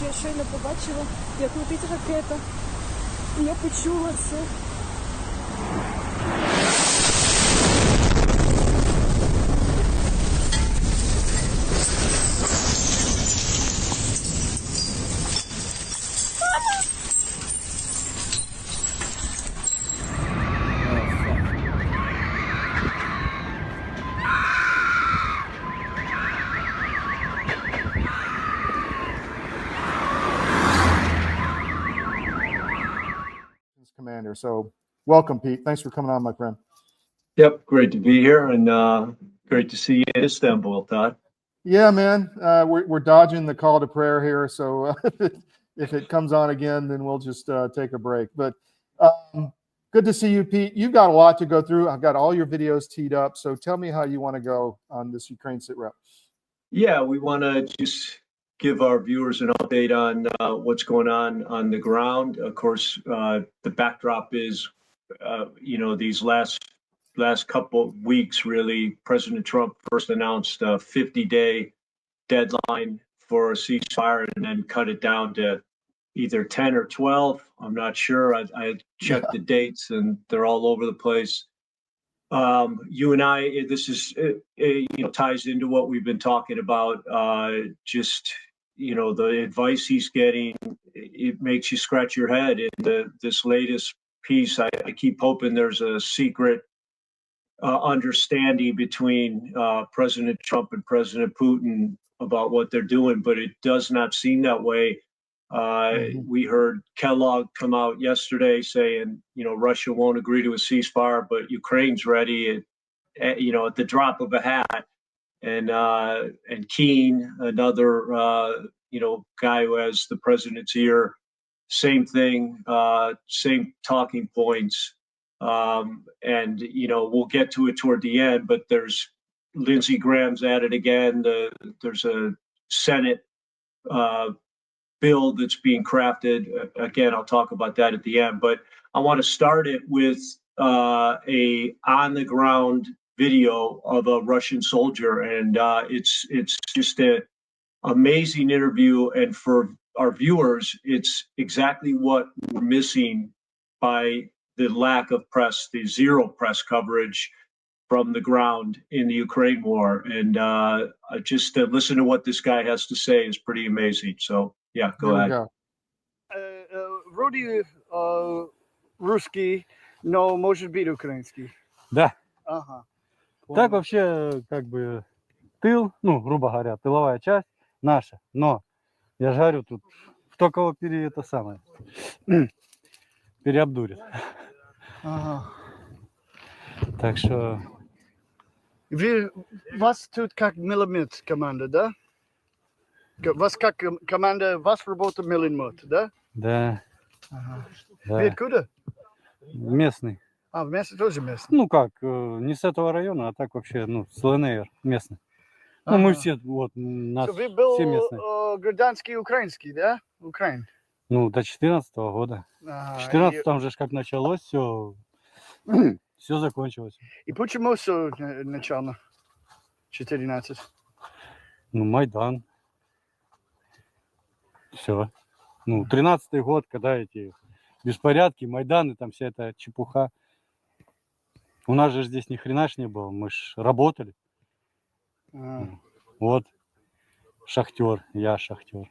я щойно побачила, як летить ракета. І я почула це. Commander. So welcome, Pete. Thanks for coming on, my friend. Yep, great to be here, and great to see you in Istanbul, Todd. Yeah, man. We're dodging the call to prayer here, so if it comes on again, then we'll just take a break. But good to see you, Pete. You've got a lot to go through. I've got all your videos teed up, so tell me how you want to go on this Ukraine SitRep. Yeah, we want to just give our viewers an update on what's going on the ground. Of course, the backdrop is, these last couple of weeks, really, President Trump first announced a 50-day deadline for a ceasefire and then cut it down to either 10 or 12. I'm not sure. I checked the dates and they're all over the place. You and I, this is, ties into what we've been talking about. The advice he's getting, it makes you scratch your head. In this latest piece, I keep hoping there's a secret understanding between President Trump and President Putin about what they're doing, but it does not seem that way. We heard Kellogg come out yesterday saying, Russia won't agree to a ceasefire, but Ukraine's ready at the drop of a hat. And Keane, another guy who has the president's ear, same thing, same talking points. We'll get to it toward the end, but there's Lindsey Graham's at it again. There's a Senate bill that's being crafted. Again, I'll talk about that at the end, but I want to start it with a on the ground video of a Russian soldier, and it's just an amazing interview. And for our viewers, it's exactly what we're missing by the lack of press, the zero press coverage from the ground in the Ukraine war. And just listen to what this guy has to say is pretty amazing. So, yeah, go ahead. Вроде русский, но может быть украинский. Да. Ага. Так вообще, как бы, тыл, грубо говоря, тыловая часть наша. Но, я же говорю, тут кто кого переобдурит. Ага. Так что... Вас тут как миломет команда, да? Вас как команда, вас работа миломет, да? Да. Ага. Да. Вы откуда? Местный. А, местный тоже местный? Не с этого района, а так вообще, с ЛНР местный. Ага. Мы все, нас Вы был все местные. гражданский украинский, да? Украин. До 14-го года. Ага. В 14-м же как началось, все закончилось. И почему все начало? 14. Майдан. Все. 13-й год, когда эти беспорядки, Майданы, там вся эта чепуха. У нас же здесь ни хрена ж не было, мы ж работали. Вот, шахтер, я шахтер.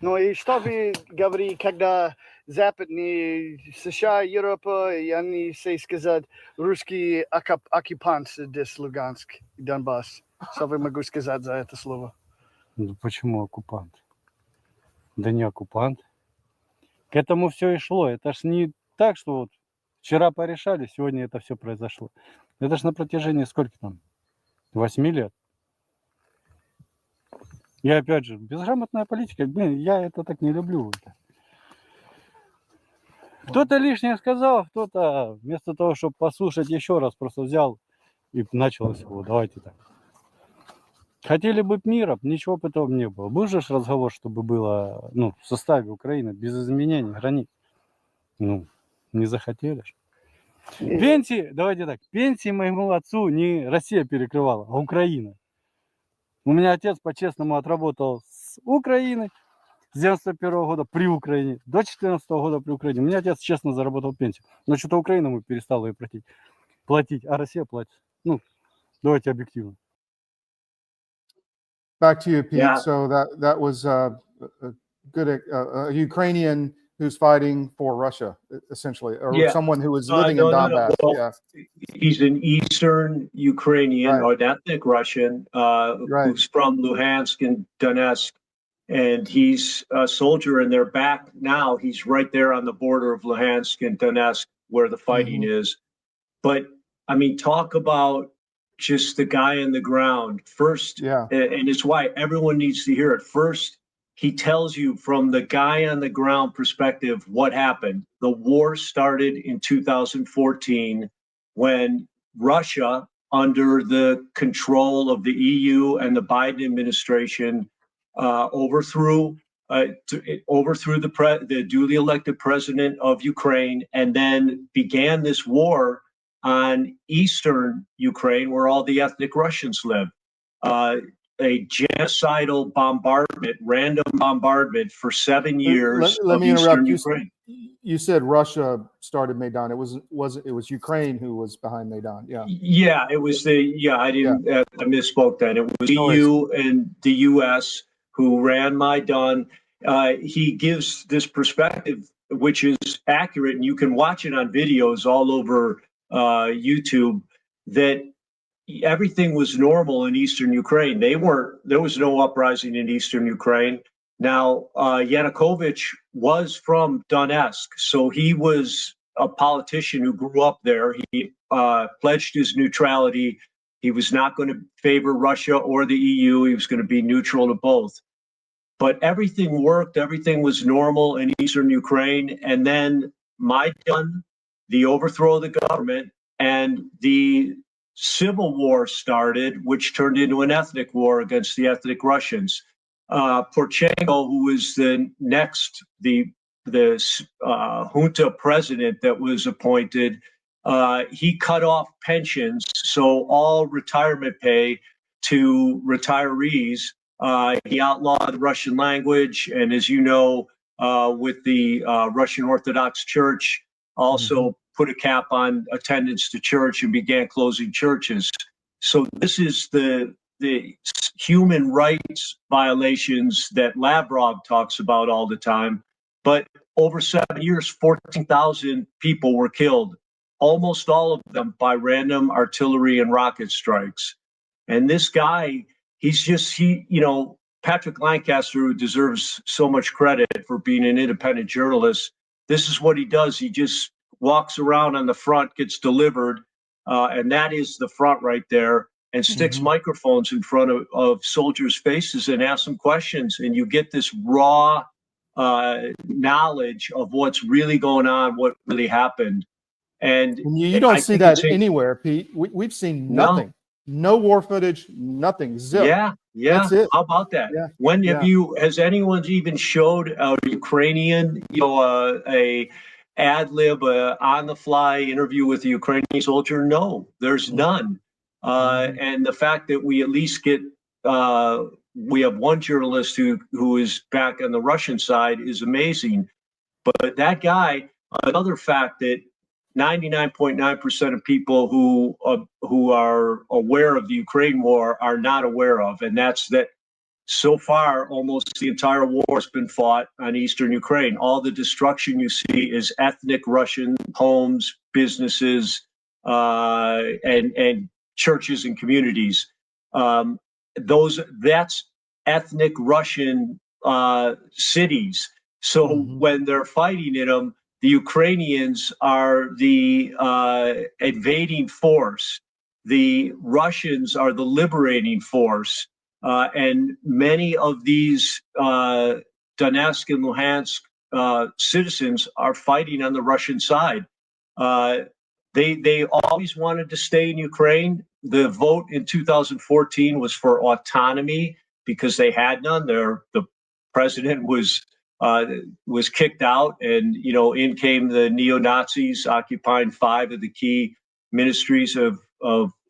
И что вы говорите, когда западные США, Европа, и они все сказать, русские оккупанты здесь, Луганск и Донбасс? Что вы могу сказать за это слово? Почему оккупант? Да не оккупант. К этому все и шло. Это ж не так, что вот вчера порешали, сегодня это все произошло. Это ж на протяжении сколько там? 8 лет. И опять же, безграмотная политика, я это так не люблю. Кто-то лишнее сказал, кто-то вместо того, чтобы послушать еще раз, просто взял и началось его. Давайте так. Хотели бы мира, ничего бы этого не было. Был же разговор, чтобы было в составе Украины без изменений границ. Не захотели. Пенсии, давайте так, пенсии моему отцу не Россия перекрывала, а Украина. У меня отец по-честному отработал с Украины, с 91 года при Украине до 14 года при Украине. У меня отец честно заработал пенсию. Но что-то Украина ему перестала ее платить, а Россия платит. Ну, давайте объективно. Back to you, Pete. Yeah. So that was a good Ukrainian who's fighting for Russia, essentially, or Yeah. someone who was living in No. Donbass. Well, Yeah, he's an Eastern Ukrainian Right. or an ethnic Russian Right. who's from Luhansk and Donetsk. And he's a soldier, and they're back now. He's right there on the border of Luhansk and Donetsk where the fighting is. But I mean, talk about just the guy on the ground first. Yeah. And it's why everyone needs to hear it. First, he tells you from the guy on the ground perspective what happened. The war started in 2014 when Russia, under the control of the EU and the Biden administration, overthrew the duly elected president of Ukraine, and then began this war on eastern Ukraine, where all the ethnic Russians live. A genocidal bombardment, random bombardment for 7 years Let of me eastern interrupt. Ukraine. You said Russia started Maidan. It was Ukraine who was behind Maidan. Yeah. Yeah, it was I didn't, I misspoke then. It was No EU and the US who ran Maidan. He gives this perspective, which is accurate, and you can watch it on videos all over YouTube, that everything was normal in eastern Ukraine. There was no uprising in eastern Ukraine. Now, Yanukovych was from Donetsk, so he was a politician who grew up there. He pledged his neutrality. He was not going to favor Russia or the EU. He was going to be neutral to both. But everything worked. Everything was normal in eastern Ukraine. And then Maidan, the overthrow of the government, and the civil war started, which turned into an ethnic war against the ethnic Russians. Poroshenko, who was the junta president that was appointed, he cut off pensions, so all retirement pay to retirees. He outlawed the Russian language, and as you know, with the Russian Orthodox Church, also put a cap on attendance to church and began closing churches. So this is the human rights violations that Lavrov talks about all the time. But over 7 years, 14,000 people were killed, almost all of them by random artillery and rocket strikes. And this guy, Patrick Lancaster, who deserves so much credit for being an independent journalist, this is what he does. He just walks around on the front, gets delivered, and that is the front right there, and sticks microphones in front of soldiers' faces and asks them questions. And you get this raw knowledge of what's really going on, what really happened. And you don't see that anywhere, Pete. We've seen nothing. No war footage, nothing. Zip. Yeah. That's it. How about that? Yeah. Has anyone even showed a Ukrainian, a ad lib, on the fly interview with a Ukrainian soldier? No, there's none. And the fact that we at least get, we have one journalist who is back on the Russian side is amazing. But that guy, another fact that 99.9% of people who are aware of the Ukraine war are not aware of, and that's that so far almost the entire war has been fought on eastern Ukraine. All the destruction you see is ethnic Russian homes, businesses, and churches and communities. That's ethnic Russian cities. So when they're fighting in them, the Ukrainians are the invading force. The Russians are the liberating force. And many of these Donetsk and Luhansk citizens are fighting on the Russian side. They always wanted to stay in Ukraine. The vote in 2014 was for autonomy because they had none. The president was kicked out, and in came the neo-Nazis, occupying 5 of the key ministries of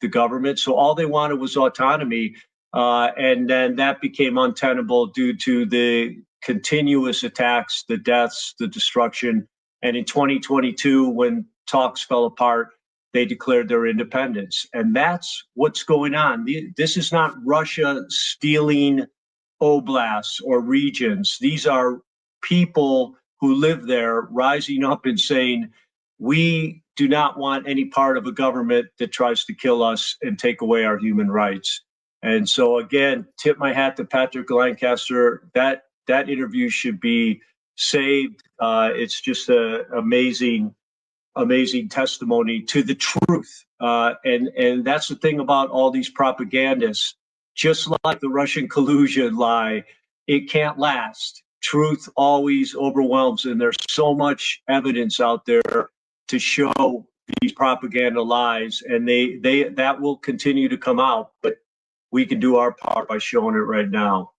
the government. So all they wanted was autonomy, and then that became untenable due to the continuous attacks, the deaths, the destruction. And in 2022, when talks fell apart, they declared their independence. And that's what's going on. This is not Russia stealing oblasts or regions. These are people who live there rising up and saying, we do not want any part of a government that tries to kill us and take away our human rights. And so, again, tip my hat to Patrick Lancaster. That interview should be saved. It's just an amazing testimony to the truth. And that's the thing about all these propagandists. Just like the Russian collusion lie, it can't last. Truth always overwhelms, and there's so much evidence out there to show these propaganda lies, and that will continue to come out. But we can do our part by showing it right now.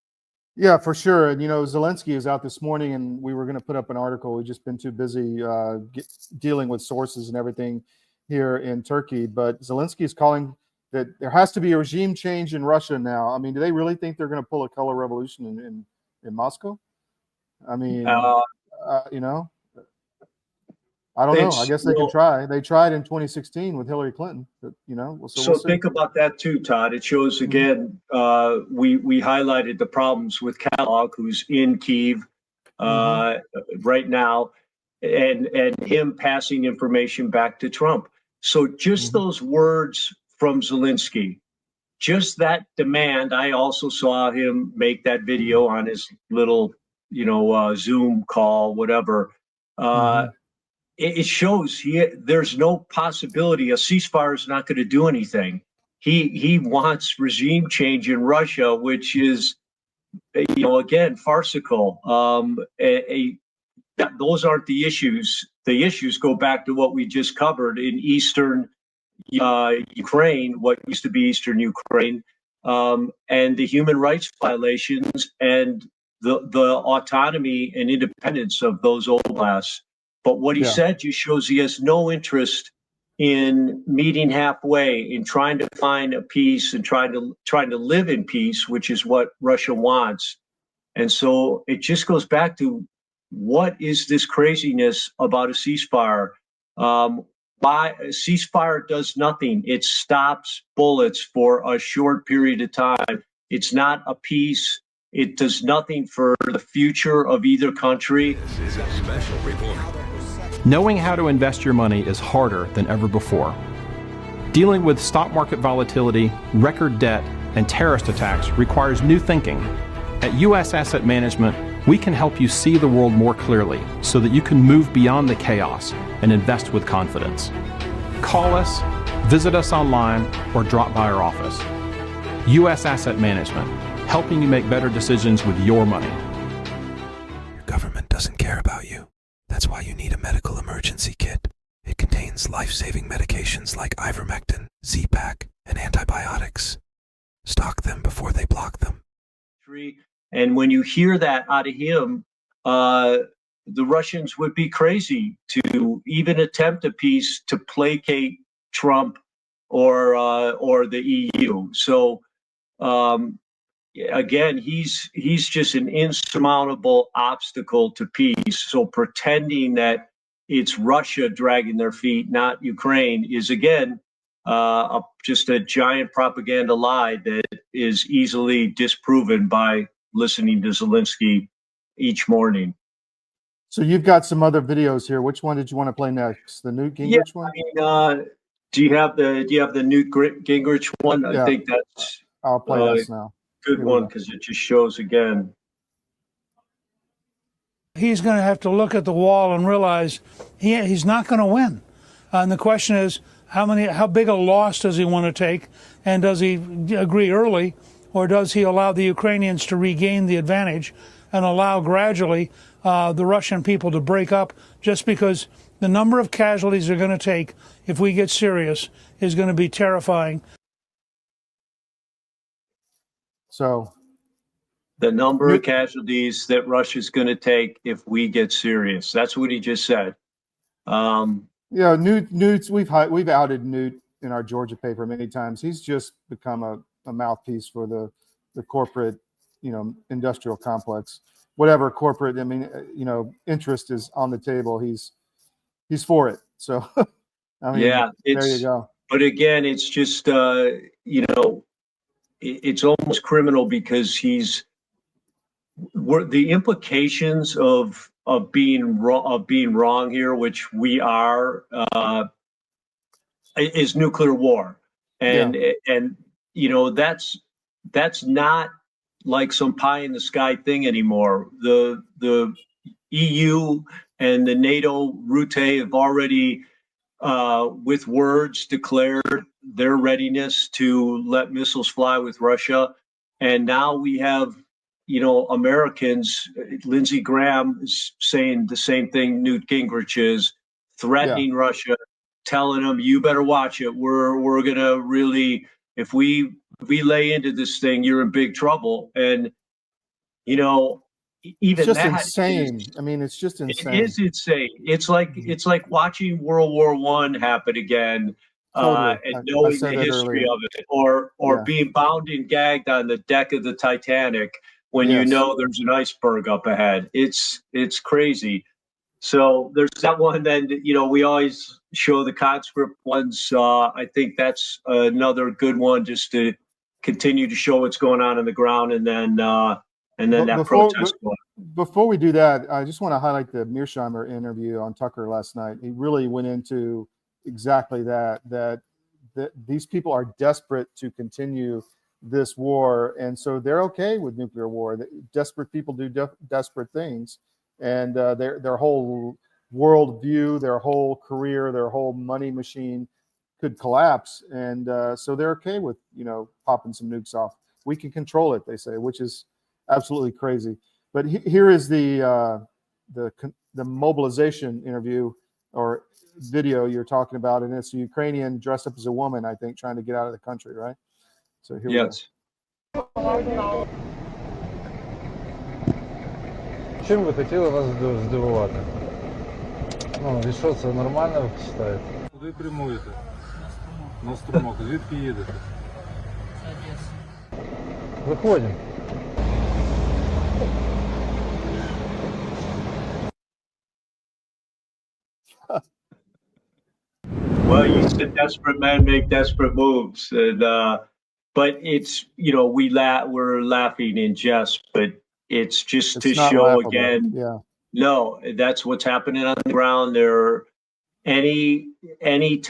Yeah, for sure. And, Zelensky is out this morning, and we were going to put up an article. We've just been too busy dealing with sources and everything here in Turkey. But Zelensky is calling that there has to be a regime change in Russia now. I mean, do they really think they're going to pull a color revolution in Moscow? I mean, I don't know. I guess they can try. They tried in 2016 with Hillary Clinton, but So we'll think about that too, Todd. It shows again. We highlighted the problems with Kellogg, who's in Kyiv right now, and him passing information back to Trump. So just those words from Zelensky, just that demand. I also saw him make that video on his little, Zoom call, whatever. It shows there's no possibility. A ceasefire is not going to do anything. He wants regime change in Russia, which is, again, farcical. Those aren't the issues. The issues go back to what we just covered in eastern Ukraine, what used to be eastern Ukraine, and the human rights violations and the autonomy and independence of those oblasts. But what he said just shows he has no interest in meeting halfway, in trying to find a peace and trying to live in peace, which is what Russia wants. And so it just goes back to, what is this craziness about a ceasefire? Why a ceasefire does nothing. It stops bullets for a short period of time. It's not a peace. It does nothing for the future of either country. This is a special report. Knowing how to invest your money is harder than ever before. Dealing with stock market volatility, record debt, and terrorist attacks requires new thinking. At U.S. Asset Management, we can help you see the world more clearly so that you can move beyond the chaos and invest with confidence. Call us, visit us online, or drop by our office. U.S. Asset Management, helping you make better decisions with your money. Your government doesn't care about you. That's why you need a medical emergency kit. It contains life-saving medications like ivermectin, Z-Pak, and antibiotics. Stock them before they block them. And when you hear that out of him, the Russians would be crazy to even attempt a peace to placate Trump or the EU. So again, he's just an insurmountable obstacle to peace. So pretending that it's Russia dragging their feet, not Ukraine, is again just a giant propaganda lie that is easily disproven by listening to Zelensky each morning. So you've got some other videos here. Which one did you want to play next? The Newt Gingrich one? I mean, do you have the Newt Gingrich one? Yeah. I think that's I'll play this now. Good one, because it just shows again. He's going to have to look at the wall and realize he's not going to win. And the question is, how big a loss does he want to take? And does he agree early, or does he allow the Ukrainians to regain the advantage and allow gradually the Russian people to break up, just because the number of casualties they're going to take if we get serious is going to be terrifying. So the number of casualties that Russia's going to take if we get serious. That's what he just said. Newt's we've outed Newt in our Georgia paper many times. He's just become a mouthpiece for the corporate, industrial complex. whatever corporate, interest is on the table, he's for it. So, I mean, Yeah, there you go. But again, it's just, it's almost criminal because the implications of being wrong here, which we are, is nuclear war, and that's not like some pie in the sky thing anymore. The EU and the NATO route have already, with words, declared their readiness to let missiles fly with Russia. And now we have, Americans, Lindsey Graham is saying the same thing Newt Gingrich is, threatening Russia, telling them, you better watch it. We're going to really, if we lay into this thing, you're in big trouble. And, even it's just that insane. It's just insane. It is insane. It's like watching World War I happen again, Totally. and knowing the history earlier. of it, or being bound and gagged on the deck of the Titanic when you know there's an iceberg up ahead. It's crazy. So there's that one. Then we always show the conscript ones. I think that's another good one, just to continue to show what's going on the ground, and then that protest one. Before we do that, I just want to highlight the Mearsheimer interview on Tucker last night. He really went into exactly that these people are desperate to continue this war, and so they're okay with nuclear war. Desperate people do desperate things, and their whole worldview, their whole career, their whole money machine could collapse, and so they're okay with popping some nukes off. We can control it, they say, which is absolutely crazy. But here is the mobilization interview or video you're talking about, and it's a Ukrainian dressed up as a woman, I think, trying to get out of the country, right? So here we go. Чим ви хотіли вас здивувати? І що це нормально ви вважаєте? Куди прямуєте? На струмок. Звідки їдете? З Одеси. Виходимо. Well, you said desperate men make desperate moves, and but it's we're laughing in jest, but it's just It's to not show laughable. again. Yeah. No, that's what's happening on the ground. There, any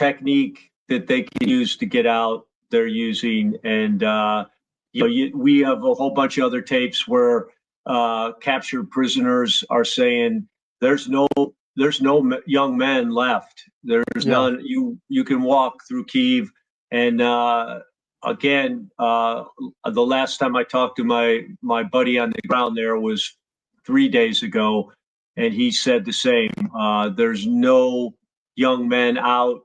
technique that they can use to get out, they're using, and we have a whole bunch of other tapes where captured prisoners are saying there's no young men left. There's none. You can walk through Kyiv, and again, the last time I talked to my buddy on the ground there was 3 days ago, and he said the same. There's no young men out.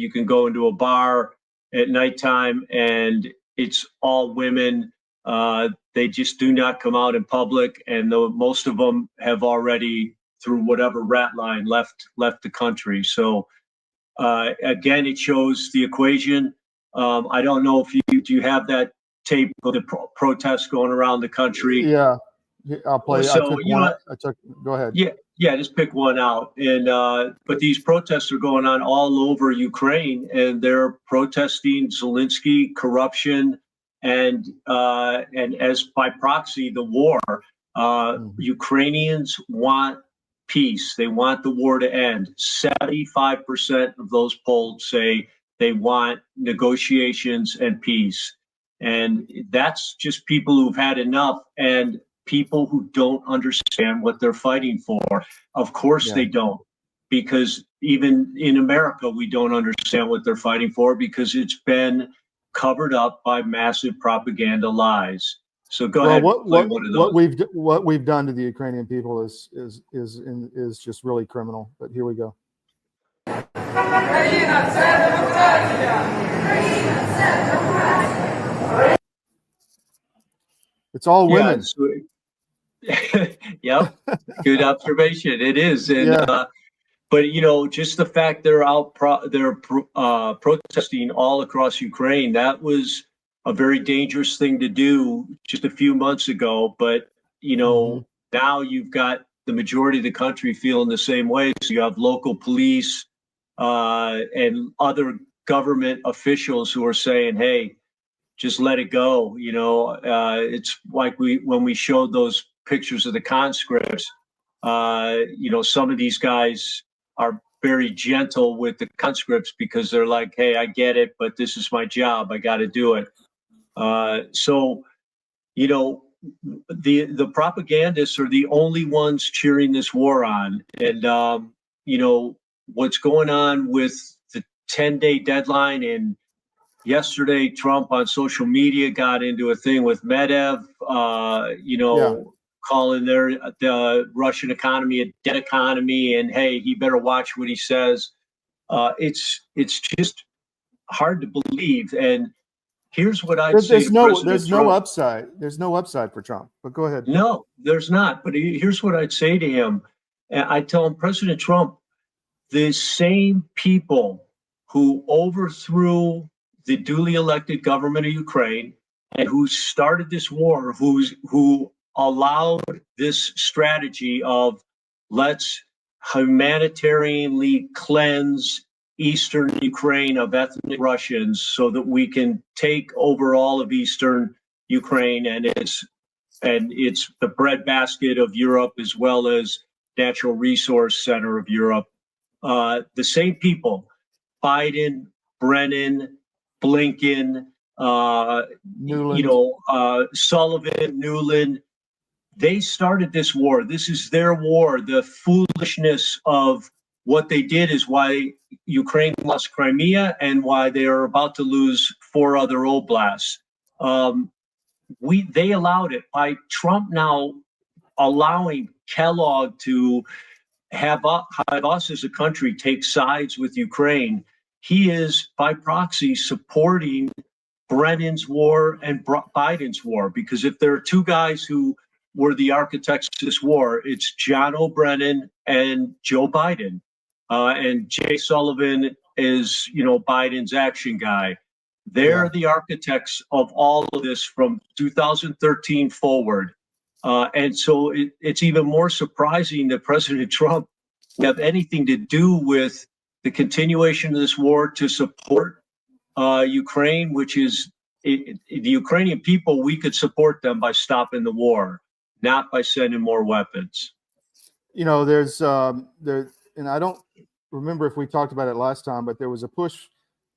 You can go into a bar at nighttime, and it's all women. They just do not come out in public, and most of them have already, through whatever rat line, left the country. So again, it shows the equation. I don't know if do you have that tape of the protests going around the country? Yeah, I'll play. So, go ahead. Yeah, just pick one out. And but these protests are going on all over Ukraine, and they're protesting Zelensky, corruption, and as by proxy, the war. Ukrainians want peace. They want the war to end. 75% of those polled say they want negotiations and peace. And that's just people who've had enough, and people who don't understand what they're fighting for. Of course they don't, because even in America, we don't understand what they're fighting for because it's been covered up by massive propaganda lies. So go ahead. What we've done to the Ukrainian people is just really criminal. But here we go. It's all women. Yep, good observation. It is, and but just the fact they're out, they're protesting all across Ukraine. That was a very dangerous thing to do just a few months ago. But Now you've got the majority of the country feeling the same way. So you have local police and other government officials who are saying, hey, just let it go. It's like when we showed those pictures of the conscripts, some of these guys are very gentle with the conscripts because they're like, hey, I get it, but this is my job. I got to do it. The propagandists are the only ones cheering this war on. And, what's going on with the 10-day deadline. And yesterday, Trump on social media got into a thing with Medvedev, calling the Russian economy a dead economy. And, hey, he better watch what he says. It's just hard to believe. And here's what I'd say to President Trump. There's no upside for Trump, but go ahead. No, there's not. But here's what I'd say to him. I tell him, President Trump, the same people who overthrew the duly elected government of Ukraine and who started this war, who allowed this strategy of let's humanitarianly cleanse Eastern Ukraine of ethnic Russians so that we can take over all of Eastern Ukraine, and it's the breadbasket of Europe as well as natural resource center of Europe. The same people, Biden, Brennan, Blinken, Sullivan, Newland, they started this war. This is their war. The foolishness of what they did is why Ukraine lost Crimea and why they are about to lose 4 other oblasts. They allowed it. By Trump now allowing Kellogg to have us as a country take sides with Ukraine, he is by proxy supporting Brennan's war and Biden's war. Because if there are 2 guys who were the architects of this war, it's John O'Brien and Joe Biden. And Jay Sullivan is, Biden's action guy. They're the architects of all of this from 2013 forward. And so it's even more surprising that President Trump would have anything to do with the continuation of this war to support Ukraine, which is the Ukrainian people. We could support them by stopping the war, not by sending more weapons. There's and I don't remember if we talked about it last time, but there was a push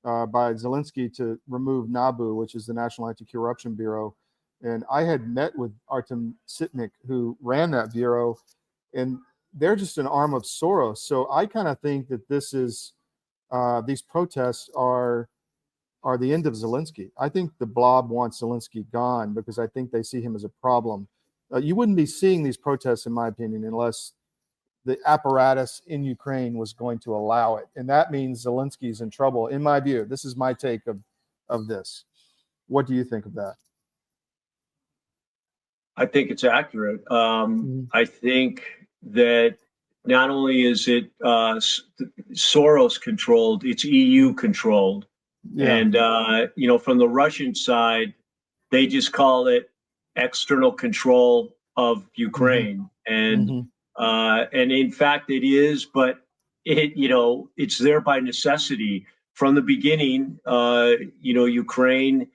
by Zelensky to remove NABU, which is the National Anti-Corruption Bureau. And I had met with Artem Sitnik, who ran that bureau, and they're just an arm of Soros. So I kind of think that this is these protests are the end of Zelensky. I think the blob wants Zelensky gone because I think they see him as a problem. You wouldn't be seeing these protests, in my opinion, unless the apparatus in Ukraine was going to allow it. And that means Zelensky's in trouble, in my view. This is my take of this. What do you think of that? I think it's accurate. I think that not only is it Soros controlled, it's EU controlled. Yeah. And, from the Russian side, they just call it external control of Ukraine. And in fact it is, but it's there by necessity. From the beginning, Ukraine,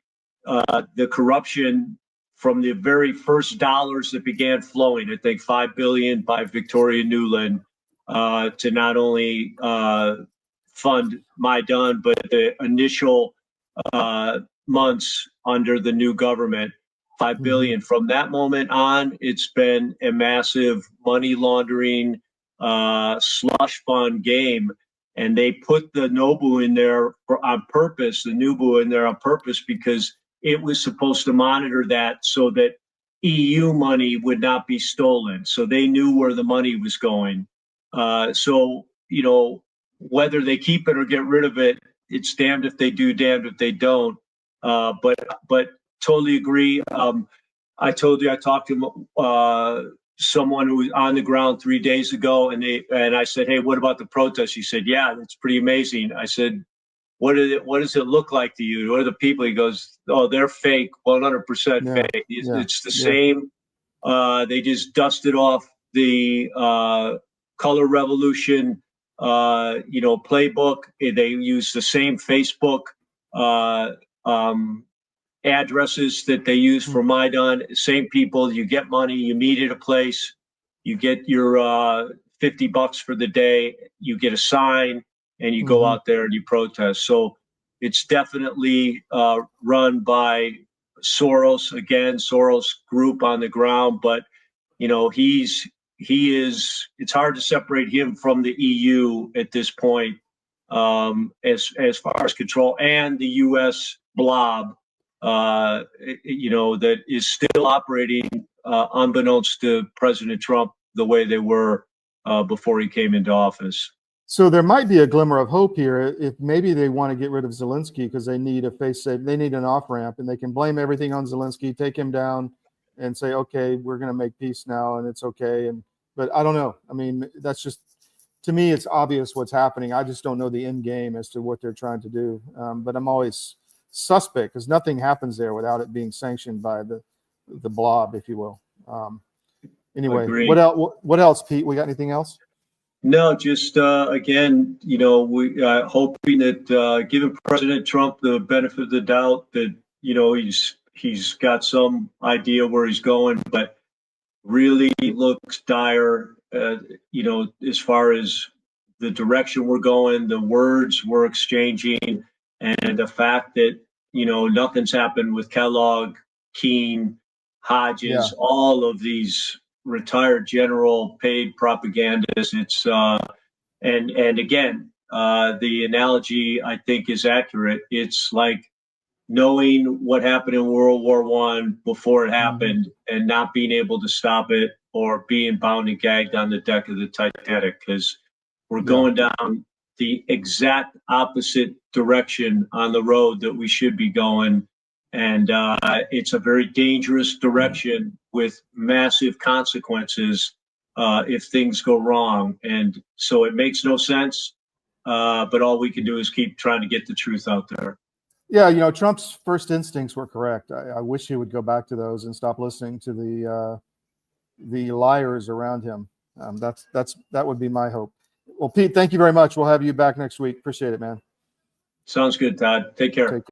the corruption from the very first dollars that began flowing, I think $5 billion by Victoria Nuland, to not only fund Maidan, but the initial months under the new government, $5 billion. From that moment on, it's been a massive money laundering slush fund game. And they put the Nobu in there on purpose, the Nubu in there on purpose, because it was supposed to monitor that so that EU money would not be stolen. So they knew where the money was going. So, whether they keep it or get rid of it, it's damned if they do, damned if they don't. But totally agree. I told you I talked to someone who was on the ground 3 days ago, and I said, hey, what about the protest? He said, yeah, that's pretty amazing. I said, what does it look like to you? What are the people? He goes, oh, they're fake, 100% fake. It's the same They just dusted off the color revolution, playbook. They use the same Facebook addresses that they use for Maidan. Same people. You get money. You meet at a place. You get your $50 for the day. You get a sign, and you go out there and you protest. So it's definitely run by Soros, again, Soros group on the ground. But he is. It's hard to separate him from the EU at this point, as far as control, and the U.S. blob, that is still operating unbeknownst to President Trump the way they were before he came into office. So there might be a glimmer of hope here if maybe they want to get rid of Zelensky because they need a they need an off ramp, and they can blame everything on Zelensky, take him down, and say, okay, we're going to make peace now, and it's okay. But I don't know. I mean, that's just, to me, it's obvious what's happening. I just don't know the end game as to what they're trying to do. But I'm always suspect because nothing happens there without it being sanctioned by the blob, if you will. Anyway, Agreed. What else, Pete? We got anything else? No, just again, we hoping that giving President Trump the benefit of the doubt that he's got some idea where he's going, but really looks dire. As far as the direction we're going, the words we're exchanging, and the fact that nothing's happened with Kellogg, Keene, Hodges, all of these retired general paid propagandists. It's and again, the analogy I think is accurate. It's like knowing what happened in World War I before it happened and not being able to stop it, or being bound and gagged on the deck of the Titanic, because we're going down the exact opposite direction on the road that we should be going. And it's a very dangerous direction with massive consequences if things go wrong. And so it makes no sense. But all we can do is keep trying to get the truth out there. Yeah, Trump's first instincts were correct. I wish he would go back to those and stop listening to the liars around him. That would be my hope. Well, Pete, thank you very much. We'll have you back next week. Appreciate it, man. Sounds good, Todd. Take care. Take care.